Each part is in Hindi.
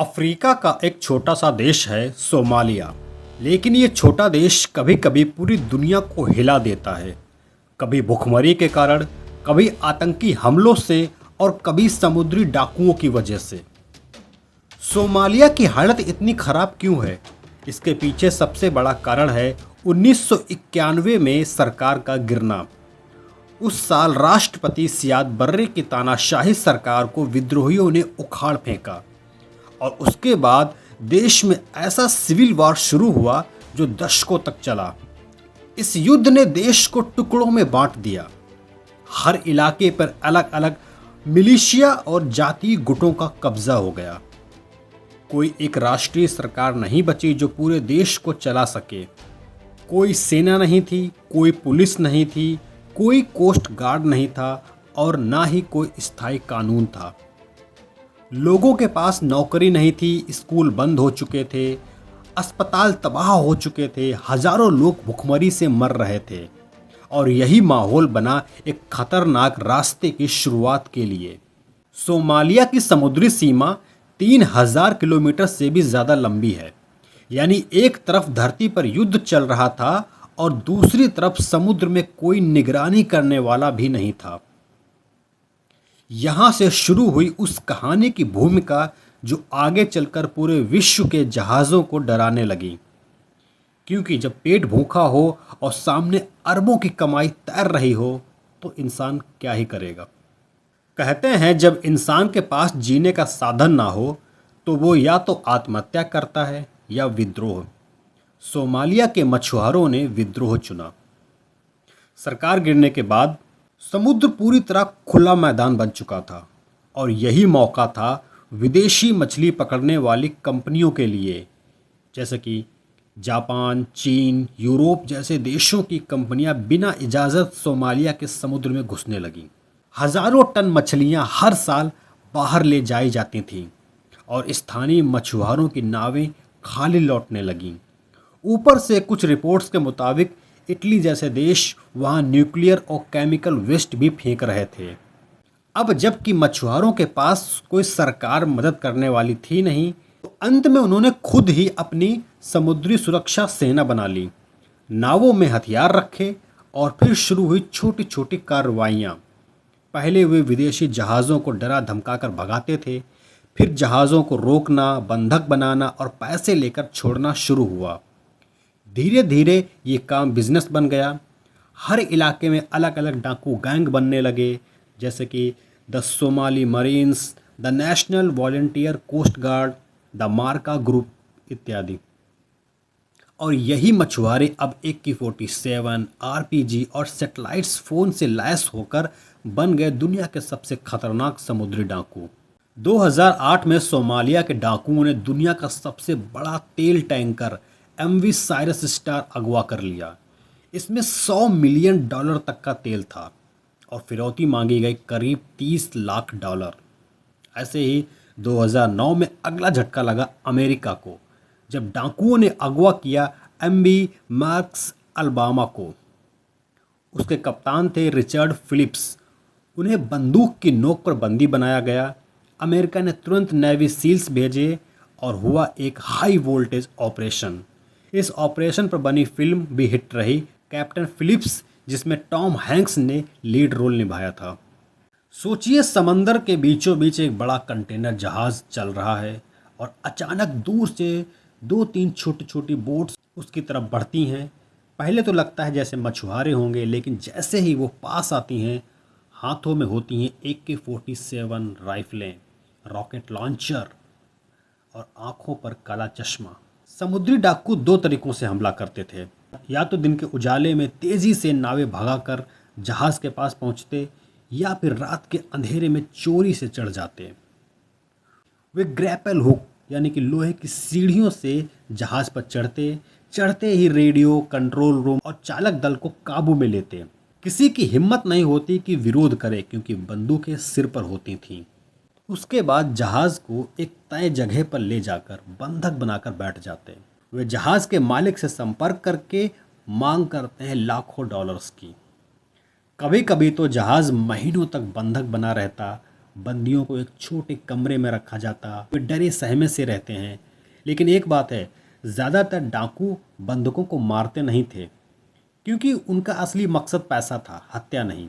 अफ्रीका का एक छोटा सा देश है सोमालिया। लेकिन ये छोटा देश कभी कभी पूरी दुनिया को हिला देता है। कभी भुखमरी के कारण, कभी आतंकी हमलों से और कभी समुद्री डाकुओं की वजह से। सोमालिया की हालत इतनी खराब क्यों है? इसके पीछे सबसे बड़ा कारण है 1991 में सरकार का गिरना। उस साल राष्ट्रपति सियाद बर्रे की तानाशाही सरकार को विद्रोहियों ने उखाड़ फेंका और उसके बाद देश में ऐसा सिविल वॉर शुरू हुआ जो दशकों तक चला। इस युद्ध ने देश को टुकड़ों में बांट दिया। हर इलाके पर अलग अलग मिलिशिया और जातीय गुटों का कब्जा हो गया। कोई एक राष्ट्रीय सरकार नहीं बची जो पूरे देश को चला सके। कोई सेना नहीं थी, कोई पुलिस नहीं थी, कोई कोस्ट गार्ड नहीं था और ना ही कोई स्थायी कानून था। लोगों के पास नौकरी नहीं थी, स्कूल बंद हो चुके थे, अस्पताल तबाह हो चुके थे, हजारों लोग भुखमरी से मर रहे थे और यही माहौल बना एक खतरनाक रास्ते की शुरुआत के लिए। सोमालिया की समुद्री सीमा 3000 किलोमीटर से भी ज़्यादा लंबी है। यानी एक तरफ धरती पर युद्ध चल रहा था और दूसरी तरफ समुद्र में कोई निगरानी करने वाला भी नहीं था। यहाँ से शुरू हुई उस कहानी की भूमिका जो आगे चलकर पूरे विश्व के जहाज़ों को डराने लगी। क्योंकि जब पेट भूखा हो और सामने अरबों की कमाई तैर रही हो तो इंसान क्या ही करेगा। कहते हैं जब इंसान के पास जीने का साधन ना हो तो वो या तो आत्महत्या करता है या विद्रोह। सोमालिया के मछुआरों ने विद्रोह चुना। सरकार गिरने के बाद समुद्र पूरी तरह खुला मैदान बन चुका था और यही मौका था विदेशी मछली पकड़ने वाली कंपनियों के लिए, जैसे कि जापान, चीन, यूरोप जैसे देशों की कंपनियां बिना इजाज़त सोमालिया के समुद्र में घुसने लगीं। हजारों टन मछलियां हर साल बाहर ले जाई जाती थीं और स्थानीय मछुआरों की नावें खाली लौटने लगीं। ऊपर से कुछ रिपोर्ट्स के मुताबिक इटली जैसे देश वहां न्यूक्लियर और केमिकल वेस्ट भी फेंक रहे थे। अब जबकि मछुआरों के पास कोई सरकार मदद करने वाली थी नहीं, तो अंत में उन्होंने खुद ही अपनी समुद्री सुरक्षा सेना बना ली। नावों में हथियार रखे और फिर शुरू हुई छोटी छोटी कार्रवाइयाँ। पहले वे विदेशी जहाज़ों को डरा धमका कर भगाते थे, फिर जहाज़ों को रोकना, बंधक बनाना और पैसे लेकर छोड़ना शुरू हुआ। धीरे धीरे ये काम बिजनेस बन गया। हर इलाके में अलग अलग डाकू गैंग बनने लगे, जैसे कि the Somali marines, the national volunteer coast guard, the Marka group इत्यादि। और यही मछुआरे अब AK-47, RPG और सैटेलाइट्स फ़ोन से लैस होकर बन गए दुनिया के सबसे खतरनाक समुद्री डाकू। 2008 में सोमालिया के डाकुओं ने दुनिया का सबसे बड़ा तेल टैंकर MV साइरस स्टार अगवा कर लिया। इसमें $100 मिलियन तक का तेल था और फिरौती मांगी गई करीब $30 लाख। ऐसे ही 2009 में अगला झटका लगा अमेरिका को, जब डाकुओं ने अगवा किया MV मार्क्स अल्बामा को। उसके कप्तान थे रिचर्ड फिलिप्स। उन्हें बंदूक की नोक पर बंदी बनाया गया। अमेरिका ने तुरंत नेवी सील्स भेजे और हुआ एक हाई वोल्टेज ऑपरेशन। इस ऑपरेशन पर बनी फिल्म भी हिट रही, कैप्टन फिलिप्स, जिसमें टॉम हैंक्स ने लीड रोल निभाया था। सोचिए समंदर के बीचों बीच एक बड़ा कंटेनर जहाज़ चल रहा है और अचानक दूर से 2-3 छोटी छोटी बोट्स उसकी तरफ बढ़ती हैं। पहले तो लगता है जैसे मछुआरे होंगे, लेकिन जैसे ही वो पास आती हैं, हाथों में होती हैं AK-47 राइफलें, रॉकेट लॉन्चर और आंखों पर काला चश्मा। समुद्री डाकू 2 तरीकों से हमला करते थे। या तो दिन के उजाले में तेजी से नावें भगाकर जहाज के पास पहुंचते, या फिर रात के अंधेरे में चोरी से चढ़ जाते। वे ग्रैपल हुक यानी कि लोहे की सीढ़ियों से जहाज पर चढ़ते ही रेडियो, कंट्रोल रूम और चालक दल को काबू में लेते। किसी की हिम्मत नहीं होती कि विरोध करे, क्योंकि बंदूकें सिर पर होती थीं। उसके बाद जहाज़ को एक तय जगह पर ले जाकर बंधक बनाकर बैठ जाते। वे जहाज़ के मालिक से संपर्क करके मांग करते हैं लाखों डॉलर्स की। कभी कभी तो जहाज़ महीनों तक बंधक बना रहता बंदियों को एक छोटे कमरे में रखा जाता, वे डरे सहमे से रहते हैं। लेकिन एक बात है, ज़्यादातर डाकू बंधकों को मारते नहीं थे, क्योंकि उनका असली मकसद पैसा था, हत्या नहीं।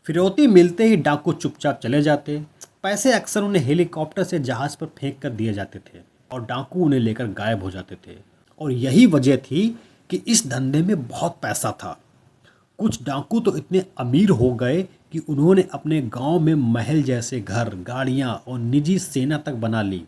फिरौती मिलते ही डाकू चुपचाप चले जाते। पैसे अक्सर उन्हें हेलीकॉप्टर से जहाज पर फेंक कर दिए जाते थे और डाकू उन्हें लेकर गायब हो जाते थे। और यही वजह थी कि इस धंधे में बहुत पैसा था। कुछ डाकू तो इतने अमीर हो गए कि उन्होंने अपने गांव में महल जैसे घर, गाड़ियां और निजी सेना तक बना ली।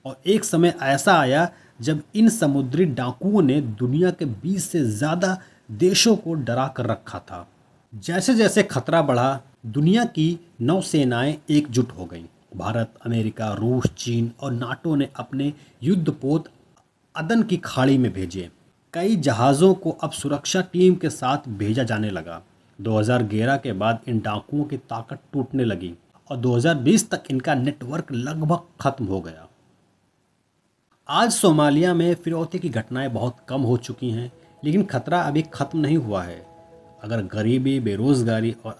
और एक समय ऐसा आया जब इन समुद्री डाकुओं ने दुनिया के 20 से ज़्यादा देशों को डरा कर रखा था। जैसे जैसे खतरा बढ़ा, दुनिया की नौसेनाएं एकजुट हो गईं। भारत, अमेरिका, रूस, चीन और नाटो ने अपने युद्धपोत अदन की खाड़ी में भेजे। कई जहाज़ों को अब सुरक्षा टीम के साथ भेजा जाने लगा। 2011 के बाद इन डाकुओं की ताकत टूटने लगी और 2020 तक इनका नेटवर्क लगभग खत्म हो गया। आज सोमालिया में फिरौती की घटनाएं बहुत कम हो चुकी हैं, लेकिन खतरा अभी खत्म नहीं हुआ है। अगर गरीबी, बेरोजगारी और